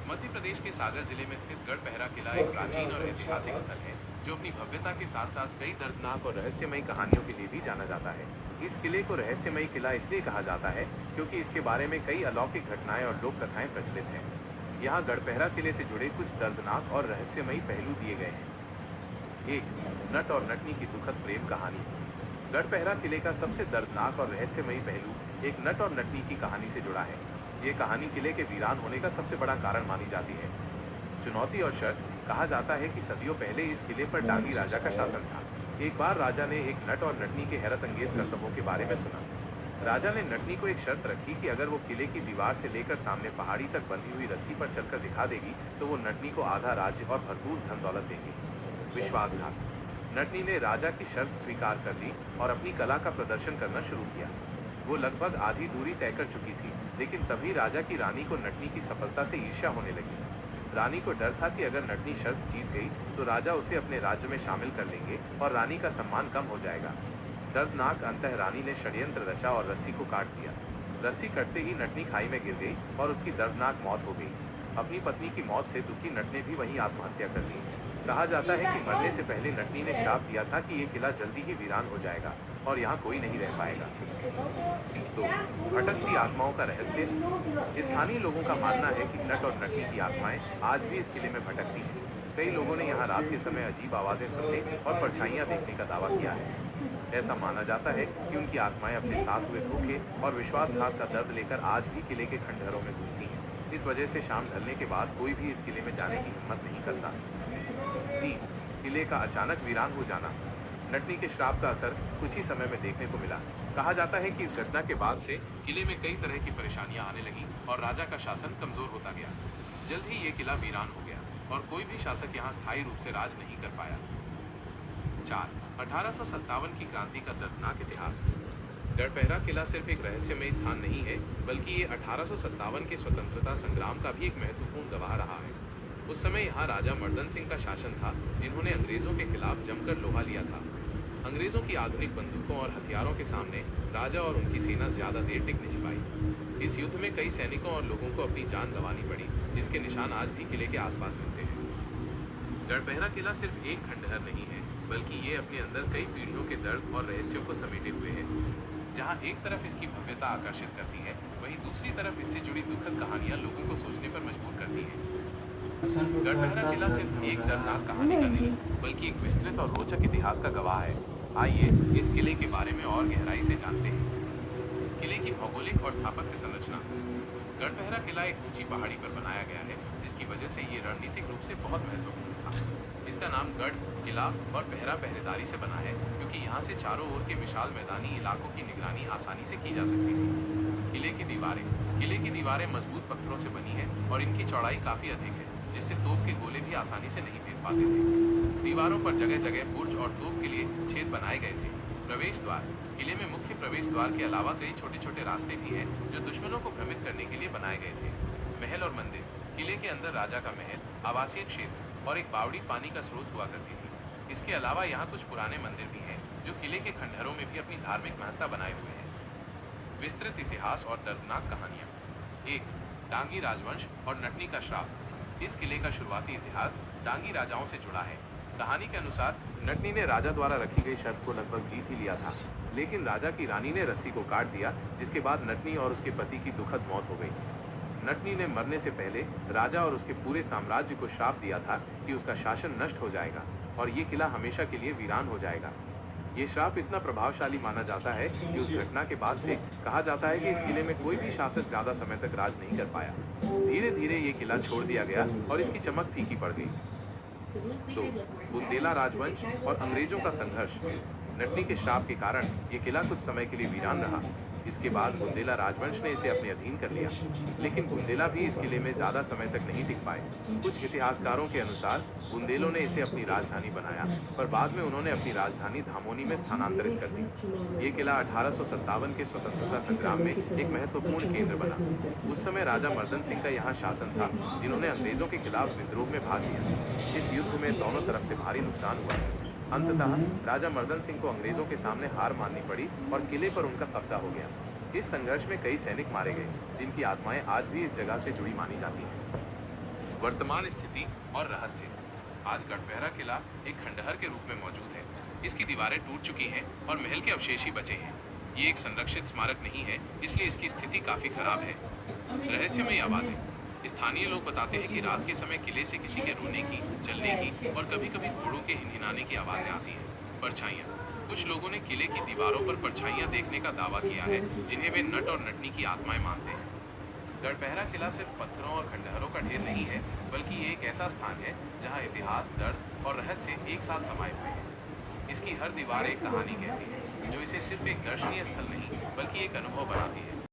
मध्य प्रदेश के सागर जिले में स्थित गढ़पहरा किला एक प्राचीन और ऐतिहासिक स्थल है, जो अपनी भव्यता के साथ साथ कई दर्दनाक और रहस्यमयी कहानियों के लिए भी जाना जाता है। इस किले को रहस्यमयी किला इसलिए कहा जाता है क्योंकि इसके बारे में कई अलौकिक घटनाएं और लोक कथाएं प्रचलित हैं। यहाँ गढ़पहरा किले से जुड़े कुछ दर्दनाक और रहस्यमयी पहलू दिए गए हैं। एक, नट और नटनी की दुखद प्रेम कहानी। गढ़पहरा किले का सबसे दर्दनाक और रहस्यमयी पहलू एक नट और नटनी की कहानी से जुड़ा है। ये कहानी किले के वीरान होने का सबसे बड़ा कारण मानी जाती है। चुनौती और शर्त। कहा जाता है कि सदियों पहले इस किले पर डांगी राजा का शासन था। एक बार राजा ने एक नट और नटनी के हैरत अंगेज करतबों के बारे में सुना। राजा ने नटनी को एक शर्त रखी कि अगर वो किले की दीवार से लेकर सामने पहाड़ी तक बंधी हुई रस्सी पर चलकर दिखा देगी तो वो नटनी को आधा राज्य और भरपूर धन दौलत देगी। विश्वासघात। नटनी ने राजा की शर्त स्वीकार कर ली और अपनी कला का प्रदर्शन करना शुरू किया। वो लगभग आधी दूरी तय कर चुकी थी, लेकिन तभी राजा की रानी को नटनी की सफलता से ईर्ष्या होने लगी। रानी को डर था कि अगर नटनी शर्त जीत गई तो राजा उसे अपने राज्य में शामिल कर लेंगे और रानी का सम्मान कम हो जाएगा। दर्दनाक अंतः रानी ने षड्यंत्र रचा और रस्सी को काट दिया। रस्सी कटते ही नटनी खाई में गिर गई और उसकी दर्दनाक मौत हो गई। अपनी पत्नी की मौत से दुखी नट ने भी वहीं आत्महत्या कर ली। कहा जाता है कि मरने से पहले नटनी ने श्राप दिया था कि ये किला जल्दी ही वीरान हो जाएगा और यहाँ कोई नहीं रह पाएगा। तो भटकती आत्माओं का रहस्य। स्थानीय लोगों का मानना है कि नट और नटनी की आत्माएं आज भी इस किले में भटकती हैं। कई लोगों ने यहाँ रात के समय अजीब आवाजें सुनने और परछाइयाँ देखने का दावा किया है। ऐसा माना जाता है कि उनकी आत्माएं अपने साथ हुए धोखे और विश्वासघात का दर्द लेकर आज भी किले के खंडहरों में घूमती हैं। इस वजह से शाम ढलने के बाद कोई भी इस किले में जाने की हिम्मत नहीं करता। 3, किले का अचानक वीरान हो जाना। नटनी के श्राप का असर कुछ ही समय में देखने को मिला। कहा जाता है कि इस घटना के बाद से किले में कई तरह की परेशानियां आने लगी और राजा का शासन कमजोर होता गया। जल्द ही ये किला वीरान हो गया और कोई भी शासक यहाँ स्थायी रूप से राज नहीं कर पाया। 4, 1857 की क्रांति का दर्दनाक इतिहास। गढ़पहरा किला सिर्फ एक रहस्यमय स्थान नहीं है, बल्कि ये 1857 के स्वतंत्रता संग्राम का भी एक महत्वपूर्ण गवाह रहा है। उस समय यहाँ राजा मर्दन सिंह का शासन था, जिन्होंने अंग्रेजों के खिलाफ जमकर लोहा लिया था। अंग्रेजों की आधुनिक बंदूकों और हथियारों के सामने राजा और उनकी सेना ज्यादा देर टिक नहीं पाई। इस युद्ध में कई सैनिकों और लोगों को अपनी जान गंवानी पड़ी, जिसके निशान आज भी किले के आसपास मिलते हैं। गढ़पहरा किला सिर्फ एक खंडहर नहीं है, बल्कि ये अपने अंदर कई पीढ़ियों के दर्द और रहस्यों को समेटे हुए है। जहाँ एक तरफ इसकी भव्यता आकर्षित करती है, वहीं दूसरी तरफ इससे जुड़ी दुखद कहानियां लोगों को सोचने पर मजबूर करती हैं। गढ़पहरा किला सिर्फ एक दर्दनाक कहानी का नहीं, बल्कि एक विस्तृत और रोचक इतिहास का गवाह है। आइए इस किले के बारे में और गहराई से जानते हैं। किले की भौगोलिक और स्थापत्य संरचना। गढ़पहरा किला एक ऊंची पहाड़ी पर बनाया गया है, जिसकी वजह से ये रणनीतिक रूप से बहुत महत्वपूर्ण था। इसका नाम गढ़, किला और पहरा पहरेदारी से बना है, क्योंकि यहाँ से चारों ओर के विशाल मैदानी इलाकों की निगरानी आसानी से की जा सकती थी। किले की दीवारें। किले की दीवारें मजबूत पत्थरों से बनी है और इनकी चौड़ाई काफी अधिक है, जिससे तोप के गोले भी आसानी से नहीं भेद पाते थे। दीवारों पर जगह जगह बुर्ज और तोप के लिए छेद बनाए गए थे। प्रवेश द्वार। किले में मुख्य प्रवेश द्वार के अलावा कई छोटे छोटे रास्ते भी हैं, जो दुश्मनों को भ्रमित करने के लिए बनाए गए थे। महल और मंदिर। किले के अंदर राजा का महल, आवासीय क्षेत्र और एक बावड़ी पानी का स्रोत हुआ करती थी। इसके अलावा यहाँ कुछ पुराने मंदिर भी हैं, जो किले के खंडहरों में भी अपनी धार्मिक महत्ता बनाए हुए हैं। विस्तृत इतिहास और दर्दनाक कहानियाँ। 1, डांगी राजवंश और नटनी का श्राप। इस किले का शुरुआती इतिहास डांगी राजाओं से जुड़ा है। कहानी के अनुसार नटनी ने राजा द्वारा रखी गई शर्त को लगभग जीत ही लिया था, लेकिन राजा की रानी ने रस्सी को काट दिया, जिसके बाद नटनी और उसके पति की दुखद मौत हो गई। नटनी ने मरने से पहले राजा और उसके पूरे साम्राज्य को श्राप दिया था कि उसका शासन नष्ट हो जाएगा और ये किला हमेशा के लिए वीरान हो जाएगा। ये श्राप इतना प्रभावशाली माना जाता है कि उस घटना के बाद से कहा जाता है कि इस किले में कोई भी शासक ज्यादा समय तक राज नहीं कर पाया। धीरे धीरे ये किला छोड़ दिया गया और इसकी चमक फीकी पड़ गई। तो बुंदेला राजवंश और अंग्रेजों का संघर्ष। नटनी के श्राप के कारण ये किला कुछ समय के लिए वीरान रहा। इसके बाद बुंदेला राजवंश ने इसे अपने अधीन कर लिया, लेकिन बुंदेला भी इस किले में ज्यादा समय तक नहीं टिक पाए। कुछ इतिहासकारों के अनुसार बुंदेलों ने इसे अपनी राजधानी बनाया, पर बाद में उन्होंने अपनी राजधानी धामोनी में स्थानांतरित कर दी। ये किला 1857 के स्वतंत्रता संग्राम में एक महत्वपूर्ण केंद्र बना। उस समय राजा मर्दन सिंह का यहाँ शासन था, जिन्होंने अंग्रेजों के खिलाफ विद्रोह में भाग लिया। इस युद्ध में दोनों तरफ से भारी नुकसान हुआ। अंततः राजा मर्दन सिंह को अंग्रेजों के सामने हार माननी पड़ी और किले पर उनका कब्जा हो गया। इस संघर्ष में कई सैनिक मारे गए, जिनकी आत्माएं आज भी इस जगह से जुड़ी मानी जाती हैं। वर्तमान स्थिति और रहस्य। आज गढ़बहरा किला एक खंडहर के रूप में मौजूद है। इसकी दीवारें टूट चुकी हैं और महल के अवशेष ही बचे हैं। ये एक संरक्षित स्मारक नहीं है, इसलिए इसकी स्थिति काफी खराब है। रहस्यमयी आवाजें। स्थानीय लोग बताते हैं कि रात के समय किले से किसी के रोने की, चलने की और कभी-कभी घोड़ों के हिनहिनाने की आवाजें आती हैं। परछाइयाँ। कुछ लोगों ने किले की दीवारों पर परछाइयाँ देखने का दावा किया है, जिन्हें वे नट और नटनी की आत्माएं मानते हैं। गढ़बहरा किला सिर्फ पत्थरों और खंडहरों का ढेर नहीं है, बल्कि ये एक ऐसा स्थान है जहाँ इतिहास, दर्द और रहस्य एक साथ समाये हुए हैं। इसकी हर दीवार एक कहानी कहती है, जो इसे सिर्फ एक दर्शनीय स्थल नहीं, बल्कि एक अनुभव बनाती है।